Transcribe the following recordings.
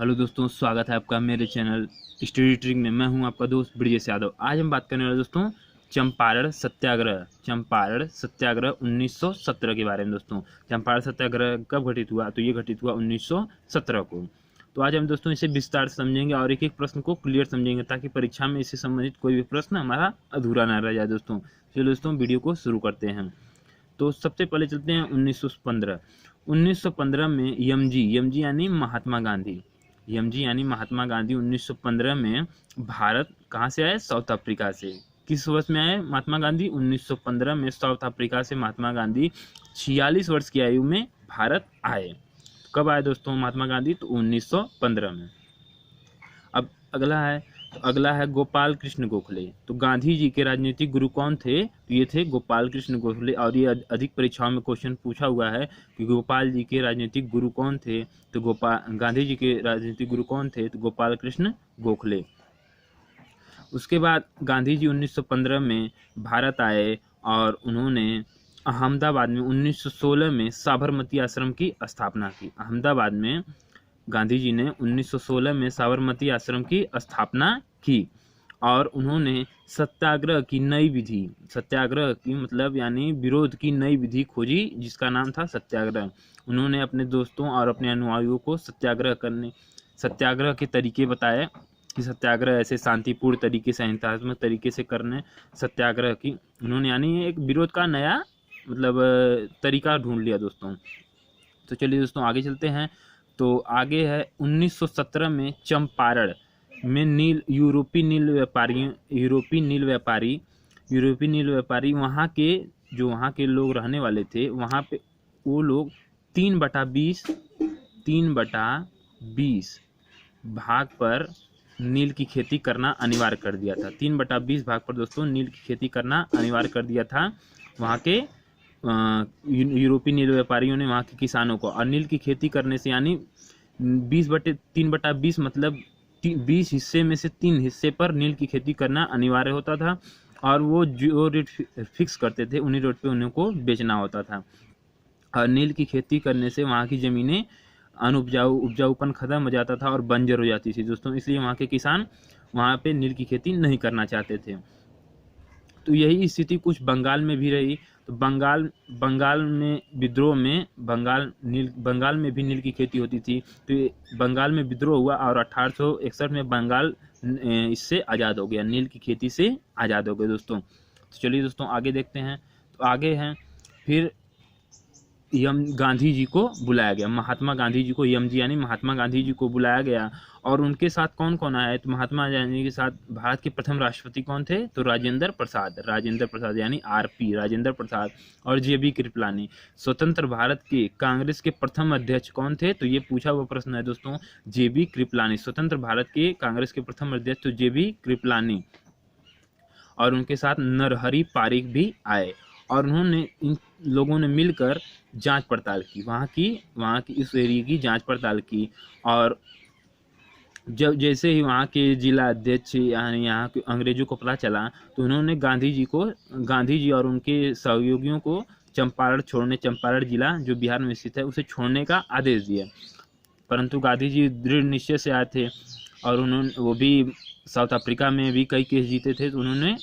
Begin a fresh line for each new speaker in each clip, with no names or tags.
Hello दोस्तों, स्वागत है आपका मेरे चैनल स्टडी ट्रिक में। मैं हूं आपका दोस्त ब्रिजेश यादव। आज हम बात करने वाले दोस्तों चंपारण सत्याग्रह 1917 के बारे में। दोस्तों चंपारण सत्याग्रह कब घटित हुआ? तो ये घटित हुआ 1917 को। तो आज हम दोस्तों इसे विस्तार से समझेंगे और एक एक प्रश्न को क्लियर समझेंगे ताकि परीक्षा में इससे संबंधित कोई भी प्रश्न हमारा अधूरा ना रह जाए। दोस्तों चलिए दोस्तों वीडियो को शुरू करते हैं। तो सबसे पहले चलते हैं 1915 में यमजी यानी महात्मा गांधी 1915 में भारत कहाँ से आए? साउथ अफ्रीका से। किस वर्ष में आए महात्मा गांधी? 1915 में साउथ अफ्रीका से महात्मा गांधी 46 वर्ष की आयु में भारत आए। कब आए दोस्तों महात्मा गांधी? तो 1915 में। अब अगला है गोपाल कृष्ण गोखले। तो गांधी जी के राजनीतिक गुरु कौन थे? तो ये थे गोपाल कृष्ण गोखले। और ये अधिक परीक्षाओं में क्वेश्चन पूछा हुआ है कि गोपाल जी के राजनीतिक गुरु कौन थे? तो गांधी जी के राजनीतिक गुरु कौन थे? तो गोपाल कृष्ण गोखले। उसके बाद गांधी जी 1915 में भारत आए और उन्होंने अहमदाबाद में 1916 में साबरमती आश्रम की स्थापना की। अहमदाबाद में गांधी जी ने 1916 में साबरमती आश्रम की स्थापना की और उन्होंने सत्याग्रह की मतलब यानी विरोध की नई विधि खोजी जिसका नाम था सत्याग्रह। उन्होंने अपने दोस्तों और अपने अनुयायियों को सत्याग्रह के तरीके बताए कि सत्याग्रह ऐसे शांतिपूर्ण तरीके से, अहिंसात्मक तरीके से करने सत्याग्रह की उन्होंने यानी एक विरोध का नया मतलब तरीका ढूंढ लिया दोस्तों। तो चलिए दोस्तों आगे चलते हैं। तो आगे है 1917 में चंपारण में यूरोपीय नील व्यापारी वहाँ के लोग रहने वाले थे। वहाँ पे वो लोग 3/20 भाग पर नील की खेती करना अनिवार्य कर दिया था। 3/20 भाग पर दोस्तों नील की खेती करना अनिवार्य कर दिया था वहाँ के यूरोपीय नील व्यापारियों ने वहाँ के किसानों को। और नील की खेती करने से यानी 3/20 मतलब 20 हिस्से में से 3 हिस्से पर नील की खेती करना अनिवार्य होता था और वो जो रेट फिक्स करते थे उन्हीं रेट पे उन्हें को बेचना होता था। और नील की खेती करने से वहाँ की ज़मीनें उपजाऊपन खत्म हो जाता था और बंजर हो जाती थी दोस्तों। इसलिए वहाँ के किसान वहाँ पे नील की खेती नहीं करना चाहते थे। तो यही स्थिति कुछ बंगाल में भी रही। तो बंगाल में विद्रोह में बंगाल में भी नील की खेती होती थी। तो बंगाल में विद्रोह हुआ और 1861 में बंगाल इससे आज़ाद हो गया, नील की खेती से आज़ाद हो गए दोस्तों। तो चलिए दोस्तों आगे देखते हैं। तो आगे हैं फिर गांधी जी को बुलाया गया। महात्मा गांधी जी को यमजी यानी महात्मा गांधी जी को बुलाया गया और उनके साथ कौन कौन आया? तो महात्मा गांधी के साथ भारत के प्रथम राष्ट्रपति कौन थे? तो राजेंद्र प्रसाद यानी आरपी राजेंद्र प्रसाद और जेबी कृपलानी। स्वतंत्र भारत के कांग्रेस के प्रथम अध्यक्ष कौन थे? तो ये पूछा हुआ प्रश्न है दोस्तों, जेबी कृपलानी। स्वतंत्र भारत के कांग्रेस के प्रथम अध्यक्ष तो जेबी कृपलानी। और उनके साथ नरहरि पारिक भी आए और उन्होंने इन लोगों ने मिलकर जांच पड़ताल की, वहाँ की इस एरिया की जांच पड़ताल की। और जब जैसे ही वहाँ के जिला अध्यक्ष यानी यहाँ के अंग्रेजों को पता चला तो उन्होंने गांधी जी और उनके सहयोगियों को चंपारण जिला जो बिहार में स्थित है उसे छोड़ने का आदेश दिया। परंतु गांधी जी दृढ़ निश्चय से आए थे और वो भी साउथ अफ्रीका में भी कई केस जीते थे, तो उन्होंने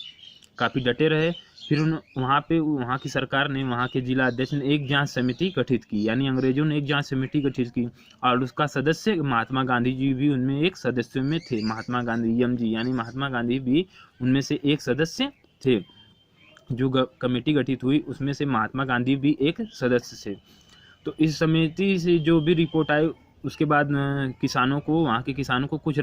काफ़ी डटे रहे। फिर वहाँ की सरकार ने, वहाँ के जिला अध्यक्ष ने एक जांच समिति गठित की, यानी अंग्रेजों ने एक जांच समिति गठित की और उसका सदस्य महात्मा गांधी जी भी उनमें एक सदस्यों में थे। महात्मा गांधी यमजी यानी महात्मा गांधी भी उनमें से एक सदस्य थे। जो कमेटी गठित हुई उसमें से महात्मा गांधी भी एक सदस्य थे। तो इस समिति से जो भी रिपोर्ट आई उसके बाद वहाँ के किसानों को कुछ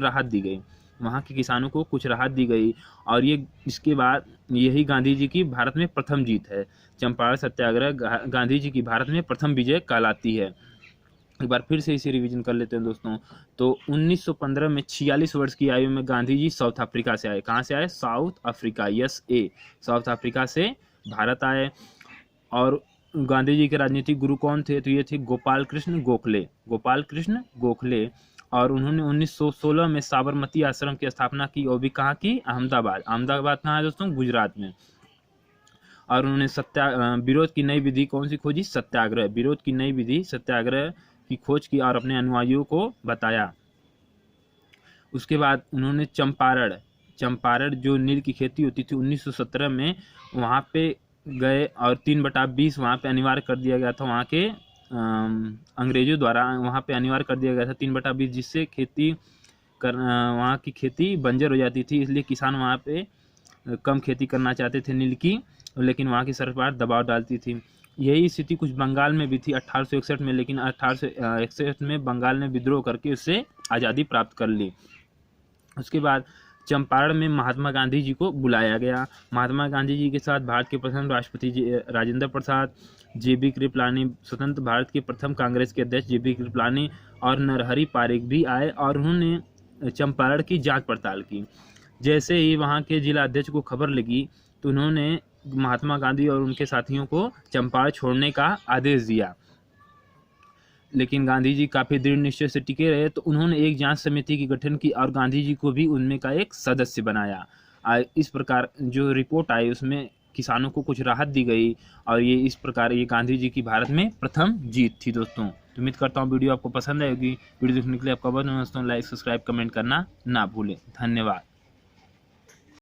राहत दी गई और इसके बाद यही गांधी जी की भारत में प्रथम जीत है। चंपारण सत्याग्रह गांधी जी की भारत में प्रथम विजय कहलाती है। एक बार फिर से इसे रिवीजन कर लेते हैं दोस्तों। तो 1915 में 46 वर्ष की आयु में गांधी जी साउथ अफ्रीका से आए। कहाँ से आए? साउथ अफ्रीका, साउथ अफ्रीका से भारत आए। और गांधी जी के राजनीतिक गुरु कौन थे? तो ये थे गोपाल कृष्ण गोखले। और उन्होंने 1916 में साबरमती आश्रम की स्थापना की, और भी कहाँ की? अहमदाबाद कहाँ है दोस्तों? गुजरात में। और उन्होंने विरोध की नई विधि कौन सी खोजी? सत्याग्रह। विरोध की नई विधि सत्याग्रह की खोज की और अपने अनुयायियों को बताया। उसके बाद उन्होंने चंपारण जो नील की खेती होती थी 1917 में, वहाँ पे गए और 3/20 वहाँ पे अनिवार्य कर दिया गया था, वहाँ के अंग्रेजों द्वारा वहाँ पे अनिवार्य कर दिया गया था 3/20, जिससे वहाँ की खेती बंजर हो जाती थी। इसलिए किसान वहाँ पे कम खेती करना चाहते थे नील की, लेकिन वहाँ की सरकार दबाव डालती थी। यही स्थिति कुछ बंगाल में भी थी 1861 में, लेकिन 1861 में बंगाल ने विद्रोह करके उससे आज़ादी प्राप्त कर ली। उसके बाद चंपारण में महात्मा गांधी जी को बुलाया गया। महात्मा गांधी जी के साथ भारत के प्रथम राष्ट्रपति राजेंद्र प्रसाद, JB कृपलानी, स्वतंत्र भारत के प्रथम कांग्रेस के अध्यक्ष JB कृपलानी और नरहरि पारिक भी आए और उन्होंने चंपारण की जांच पड़ताल की। जैसे ही वहाँ के जिला अध्यक्ष को खबर लगी तो उन्होंने महात्मा गांधी और उनके साथियों को चंपारण छोड़ने का आदेश दिया, लेकिन गांधी जी काफ़ी दृढ़ निश्चय से टिके रहे। तो उन्होंने एक जांच समिति की गठन की और गांधी जी को भी उनमें का एक सदस्य बनाया। इस प्रकार जो रिपोर्ट आई उसमें किसानों को कुछ राहत दी गई और ये इस प्रकार ये गांधी जी की भारत में प्रथम जीत थी। दोस्तों, तो उम्मीद करता हूँ वीडियो आपको पसंद आएगी। वीडियो देखने के लिए आपका बहुत धन्यवाद दोस्तों। लाइक, सब्सक्राइब, कमेंट करना ना भूलें। धन्यवाद।